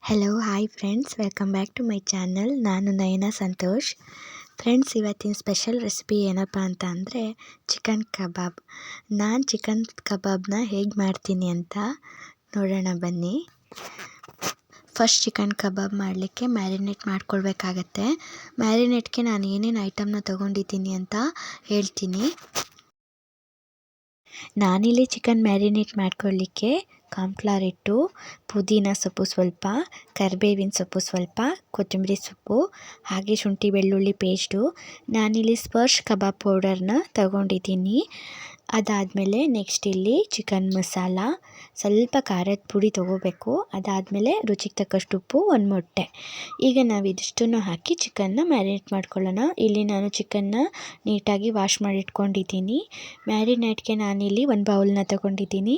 Hello hi friends, welcome back to my channel. ನಾನು Nayana Santosh. Friends, ಇವತ್ತಿನ special recipe ಏನಪ್ಪ ಅಂತ ಅಂದರೆ ಚಿಕನ್ ಕಬಾಬ್. ನಾನು ಚಿಕನ್ ಕಬಾಬ್ನ ಹೇಗೆ ಮಾಡ್ತೀನಿ ಅಂತ ನೋಡೋಣ ಬನ್ನಿ. ಫಸ್ಟ್ ಚಿಕನ್ ಕಬಾಬ್ ಮಾಡಲಿಕ್ಕೆ ಮ್ಯಾರಿನೇಟ್ ಮಾಡ್ಕೊಳ್ಬೇಕಾಗತ್ತೆ. ಮ್ಯಾರಿನೇಟ್ಗೆ ನಾನು ಏನೇನು ಐಟಮ್ನ ತೊಗೊಂಡಿದ್ದೀನಿ ಅಂತ ಹೇಳ್ತೀನಿ. ನಾನಿಲ್ಲಿ ಚಿಕನ್ ಮ್ಯಾರಿನೇಟ್ ಮಾಡ್ಕೊಳ್ಳಿಕ್ಕೆ ಕಾರ್ನ್ಫ್ಲವರ್ ಹಿಟ್ಟು, ಪುದೀನ ಸೊಪ್ಪು ಸ್ವಲ್ಪ, ಕರಿಬೇವಿನ ಸೊಪ್ಪು ಸ್ವಲ್ಪ, ಕೊತ್ತಂಬರಿ ಸೊಪ್ಪು, ಹಾಗೆ ಶುಂಠಿ ಬೆಳ್ಳುಳ್ಳಿ ಪೇಸ್ಟು. ನಾನಿಲ್ಲಿ ಸ್ಪರ್ಶ್ ಕಬಾಬ್ ಪೌಡರ್ನ ತಗೊಂಡಿದ್ದೀನಿ. ಅದಾದಮೇಲೆ ನೆಕ್ಸ್ಟ್ ಇಲ್ಲಿ ಚಿಕನ್ ಮಸಾಲ, ಸ್ವಲ್ಪ ಖಾರದ ಪುಡಿ ತೊಗೋಬೇಕು. ಅದಾದಮೇಲೆ ರುಚಿಗೆ ತಕ್ಕಷ್ಟು ಉಪ್ಪು, ಒಂದು ಮೊಟ್ಟೆ. ಈಗ ನಾವು ಇದಿಷ್ಟನ್ನು ಹಾಕಿ ಚಿಕನ್ನ ಮ್ಯಾರಿನೇಟ್ ಮಾಡ್ಕೊಳ್ಳೋಣ. ಇಲ್ಲಿ ನಾನು ಚಿಕನ್ನ ನೀಟಾಗಿ ವಾಶ್ ಮಾಡಿ ಇಟ್ಕೊಂಡಿದ್ದೀನಿ. ಮ್ಯಾರಿನೇಟ್ಗೆ ನಾನಿಲ್ಲಿ ಒಂದು ಬೌಲ್ನ ತೊಗೊಂಡಿದ್ದೀನಿ.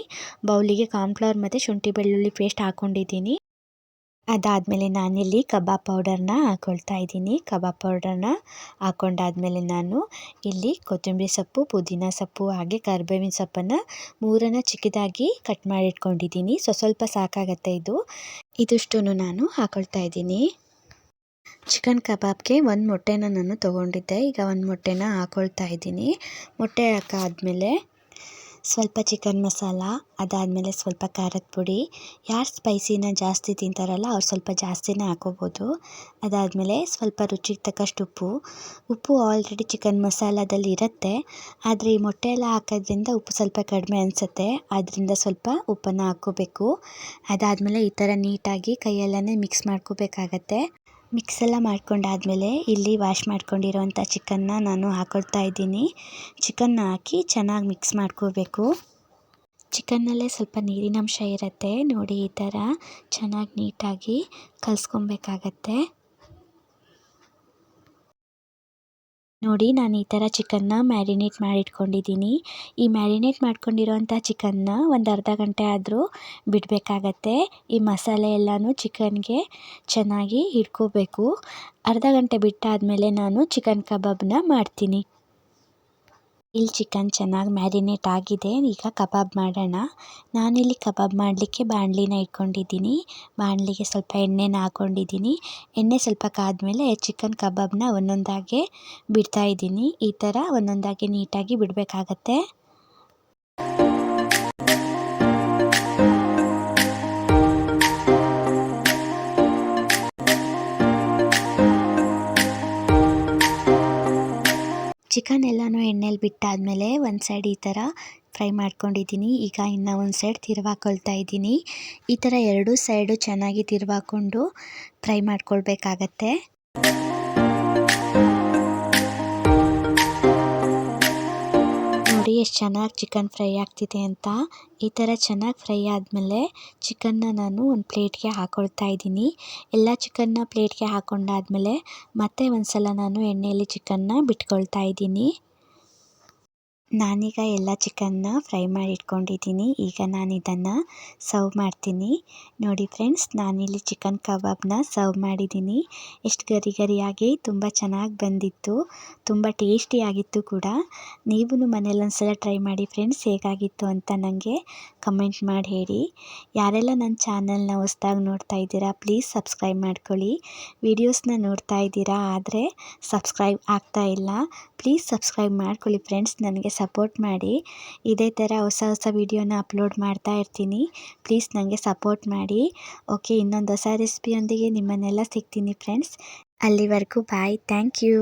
ಬೌಲಿಗೆ ಕಾರ್ನ್ಫ್ಲವರ್ ಮತ್ತು ಶುಂಠಿ ಬೆಳ್ಳುಳ್ಳಿ ಪೇಸ್ಟ್ ಹಾಕ್ಕೊಂಡಿದ್ದೀನಿ. ಅದಾದಮೇಲೆ ನಾನಿಲ್ಲಿ ಕಬಾಬ್ ಪೌಡರ್ನ ಹಾಕ್ಕೊಳ್ತಾ ಇದ್ದೀನಿ. ಕಬಾಬ್ ಪೌಡರ್ನ ಹಾಕ್ಕೊಂಡಾದ್ಮೇಲೆ ನಾನು ಇಲ್ಲಿ ಕೊತ್ತಂಬರಿ ಸೊಪ್ಪು, ಪುದೀನ ಸೊಪ್ಪು ಹಾಗೆ ಕರಿಬೇವಿನ ಸೊಪ್ಪನ್ನು ಮೂರನ್ನು ಚಿಕ್ಕದಾಗಿ ಕಟ್ ಮಾಡಿ ಇಟ್ಕೊಂಡಿದ್ದೀನಿ. ಸ್ವಲ್ಪ ಸಾಕಾಗತ್ತೆ ಇದಿಷ್ಟನ್ನು ನಾನು ಹಾಕ್ಕೊಳ್ತಾ ಇದ್ದೀನಿ. ಚಿಕನ್ ಕಬಾಬ್ಗೆ ಒಂದು ಮೊಟ್ಟೆನ ನಾನು ತೊಗೊಂಡಿದ್ದೆ. ಈಗ ಒಂದು ಮೊಟ್ಟೆನ ಹಾಕ್ಕೊಳ್ತಾ ಇದ್ದೀನಿ. ಮೊಟ್ಟೆ ಹಾಕಾದ್ಮೇಲೆ ಸ್ವಲ್ಪ ಚಿಕನ್ ಮಸಾಲ, ಅದಾದಮೇಲೆ ಸ್ವಲ್ಪ ಖಾರದ ಪುಡಿ. ಯಾರು ಸ್ಪೈಸಿನ ಜಾಸ್ತಿ ತಿಂತಾರಲ್ಲ ಅವ್ರು ಸ್ವಲ್ಪ ಜಾಸ್ತಿನೇ ಹಾಕೋಬೋದು. ಅದಾದಮೇಲೆ ಸ್ವಲ್ಪ ರುಚಿಗೆ ತಕ್ಕಷ್ಟು ಉಪ್ಪು ಆಲ್ರೆಡಿ ಚಿಕನ್ ಮಸಾಲದಲ್ಲಿ ಇರುತ್ತೆ, ಆದರೆ ಈ ಮೊಟ್ಟೆ ಎಲ್ಲ ಹಾಕೋದ್ರಿಂದ ಉಪ್ಪು ಸ್ವಲ್ಪ ಕಡಿಮೆ ಅನಿಸುತ್ತೆ. ಆದ್ದರಿಂದ ಸ್ವಲ್ಪ ಉಪ್ಪನ್ನು ಹಾಕ್ಕೋಬೇಕು. ಅದಾದಮೇಲೆ ಈ ಥರ ನೀಟಾಗಿ ಕೈಯಲ್ಲೇ ಮಿಕ್ಸ್ ಮಾಡ್ಕೋಬೇಕಾಗತ್ತೆ. ಮಿಕ್ಸ್ ಎಲ್ಲ ಮಾಡ್ಕೊಂಡಾದ್ಮೇಲೆ ಇಲ್ಲಿ ವಾಶ್ ಮಾಡ್ಕೊಂಡಿರೋವಂಥ ಚಿಕನ್ನ ನಾನು ಹಾಕ್ಕೊಳ್ತಾ ಇದ್ದೀನಿ. ಚಿಕನ್ನ ಹಾಕಿ ಚೆನ್ನಾಗಿ ಮಿಕ್ಸ್ ಮಾಡ್ಕೋಬೇಕು. ಚಿಕನ್ನಲ್ಲೇ ಸ್ವಲ್ಪ ನೀರಿನಂಶ ಇರುತ್ತೆ ನೋಡಿ, ಈ ಥರ ಚೆನ್ನಾಗಿ ನೀಟಾಗಿ ಕಲಿಸ್ಕೊಬೇಕಾಗತ್ತೆ. ನೋಡಿ, ನಾನು ಈ ಥರ ಚಿಕನ್ನ ಮ್ಯಾರಿನೇಟ್ ಮಾಡಿಟ್ಕೊಂಡಿದ್ದೀನಿ. ಈ ಮ್ಯಾರಿನೇಟ್ ಮಾಡ್ಕೊಂಡಿರೋಂಥ ಚಿಕನ್ನ ಒಂದು ಅರ್ಧ ಗಂಟೆ ಆದರೂ ಬಿಡಬೇಕಾಗತ್ತೆ. ಈ ಮಸಾಲೆ ಎಲ್ಲನೂ ಚಿಕನ್ಗೆ ಚೆನ್ನಾಗಿ ಹಿಡ್ಕೋಬೇಕು. ಅರ್ಧ ಗಂಟೆ ಬಿಟ್ಟಾದಮೇಲೆ ನಾನು ಚಿಕನ್ ಕಬಾಬ್ನ ಮಾಡ್ತೀನಿ. ಇಲ್ಲಿ ಚಿಕನ್ ಚೆನ್ನಾಗಿ ಮ್ಯಾರಿನೇಟ್ ಆಗಿದೆ. ಈಗ ಕಬಾಬ್ ಮಾಡೋಣ. ನಾನಿಲ್ಲಿ ಕಬಾಬ್ ಮಾಡಲಿಕ್ಕೆ ಬಾಣಲಿನ ಇಟ್ಕೊಂಡಿದ್ದೀನಿ. ಬಾಣಲಿಗೆ ಸ್ವಲ್ಪ ಎಣ್ಣೆನ ಹಾಕ್ಕೊಂಡಿದ್ದೀನಿ. ಎಣ್ಣೆ ಸ್ವಲ್ಪ ಕಾದ್ಮೇಲೆ ಚಿಕನ್ ಕಬಾಬ್ನ ಒಂದೊಂದಾಗೆ ಬಿಡ್ತಾ ಇದ್ದೀನಿ. ಈ ಥರ ಒಂದೊಂದಾಗಿ ನೀಟಾಗಿ ಬಿಡಬೇಕಾಗತ್ತೆ. ಚಿಕನ್ ಎಲ್ಲನೂ ಎಣ್ಣೆಲಿ ಬಿಟ್ಟಾದಮೇಲೆ ಒಂದು ಸೈಡ್ ಈ ಥರ ಫ್ರೈ ಮಾಡ್ಕೊಂಡಿದ್ದೀನಿ. ಈಗ ಇನ್ನು ಒಂದು ಸೈಡ್ ತಿರುವಾಕೊಳ್ತಾ ಇದ್ದೀನಿ. ಈ ಥರ ಎರಡೂ ಸೈಡು ಚೆನ್ನಾಗಿ ತಿರುವಾಕೊಂಡು ಫ್ರೈ ಮಾಡ್ಕೊಳ್ಬೇಕಾಗತ್ತೆ. ನೋಡಿ ಎಷ್ಟು ಚೆನ್ನಾಗಿ ಚಿಕನ್ ಫ್ರೈ ಆಗ್ತಿದೆ ಅಂತ. ಈ ಥರ ಚೆನ್ನಾಗಿ ಫ್ರೈ ಆದಮೇಲೆ ಚಿಕನ್ನ ನಾನು ಒಂದು ಪ್ಲೇಟ್ಗೆ ಹಾಕ್ಕೊಳ್ತಾ ಇದ್ದೀನಿ. ಎಲ್ಲ ಚಿಕನ್ನ ಪ್ಲೇಟ್ಗೆ ಹಾಕ್ಕೊಂಡಾದ್ಮೇಲೆ ಮತ್ತೆ ಒಂದು ಸಲ ನಾನು ಎಣ್ಣೆಯಲ್ಲಿ ಚಿಕನ್ನ ಬಿಟ್ಕೊಳ್ತಾ ಇದ್ದೀನಿ. ನಾನೀಗ ಎಲ್ಲ ಚಿಕನ್ನ ಫ್ರೈ ಮಾಡಿ ಇಟ್ಕೊಂಡಿದ್ದೀನಿ. ಈಗ ನಾನು ಇದನ್ನು ಸರ್ವ್ ಮಾಡ್ತೀನಿ. ನೋಡಿ ಫ್ರೆಂಡ್ಸ್, ನಾನಿಲ್ಲಿ ಚಿಕನ್ ಕಬಾಬ್ನ ಸರ್ವ್ ಮಾಡಿದ್ದೀನಿ. ಎಷ್ಟು ಗರಿ ಗರಿಯಾಗಿ ತುಂಬ ಚೆನ್ನಾಗಿ ಬಂದಿತ್ತು, ತುಂಬ ಟೇಸ್ಟಿಯಾಗಿತ್ತು ಕೂಡ. ನೀವು ಮನೇಲಿ ಒಂದ್ಸಲ ಟ್ರೈ ಮಾಡಿ ಫ್ರೆಂಡ್ಸ್, ಹೇಗಾಗಿತ್ತು ಅಂತ ನನಗೆ ಕಮೆಂಟ್ ಮಾಡಿ ಹೇಳಿ. ಯಾರೆಲ್ಲ ನನ್ನ ಚಾನಲ್ನ ಹೊಸ್ದಾಗಿ ನೋಡ್ತಾ ಇದ್ದೀರಾ ಪ್ಲೀಸ್ ಸಬ್ಸ್ಕ್ರೈಬ್ ಮಾಡ್ಕೊಳ್ಳಿ. ವೀಡಿಯೋಸ್ನ ನೋಡ್ತಾ ಇದ್ದೀರಾ ಆದರೆ ಸಬ್ಸ್ಕ್ರೈಬ್ ಆಗ್ತಾ ಇಲ್ಲ, ಪ್ಲೀಸ್ ಸಬ್ಸ್ಕ್ರೈಬ್ ಮಾಡ್ಕೊಳ್ಳಿ ಫ್ರೆಂಡ್ಸ್. ನನಗೆ ಸಪೋರ್ಟ್ ಮಾಡಿ. ಇದೇ ಥರ ಹೊಸ ಹೊಸ ವೀಡಿಯೋನ ಅಪ್ಲೋಡ್ ಮಾಡ್ತಾ ಇರ್ತೀನಿ. ಪ್ಲೀಸ್ ನನಗೆ ಸಪೋರ್ಟ್ ಮಾಡಿ. ಓಕೆ, ಇನ್ನೊಂದು ಹೊಸ ರೆಸಿಪಿಯೊಂದಿಗೆ ನಿಮ್ಮನ್ನೆಲ್ಲ ಸಿಗ್ತೀನಿ ಫ್ರೆಂಡ್ಸ್. ಅಲ್ಲಿವರೆಗೂ ಬಾಯ್. Thank you.